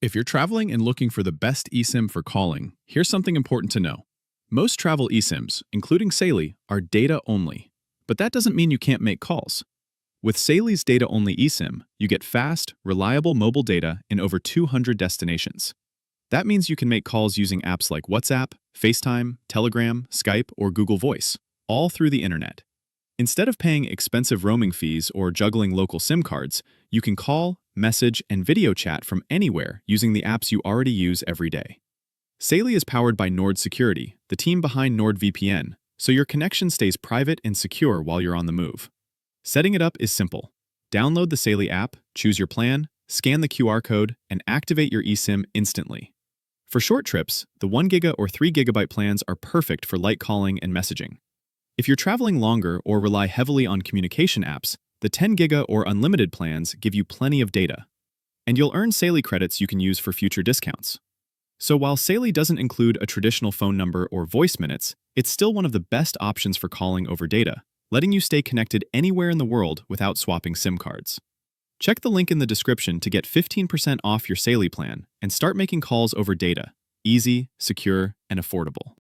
If you're traveling and looking for the best eSIM for calling, here's something important to know. Most travel eSIMs, including Saily, are data only. But that doesn't mean you can't make calls. With Saily's data-only eSIM, you get fast, reliable mobile data in over 200 destinations. That means you can make calls using apps like WhatsApp, FaceTime, Telegram, Skype, or Google Voice, all through the internet. Instead of paying expensive roaming fees or juggling local SIM cards, you can call, message, and video chat from anywhere using the apps you already use every day. Saily is powered by Nord Security, the team behind NordVPN, so your connection stays private and secure while you're on the move. Setting it up is simple. Download the Saily app, choose your plan, scan the QR code, and activate your eSIM instantly. For short trips, the 1GB or 3GB plans are perfect for light calling and messaging. If you're traveling longer or rely heavily on communication apps, the 10GB or unlimited plans give you plenty of data. And you'll earn Saily credits you can use for future discounts. So while Saily doesn't include a traditional phone number or voice minutes, it's still one of the best options for calling over data, letting you stay connected anywhere in the world without swapping SIM cards. Check the link in the description to get 15% off your Saily plan and start making calls over data, easy, secure, and affordable.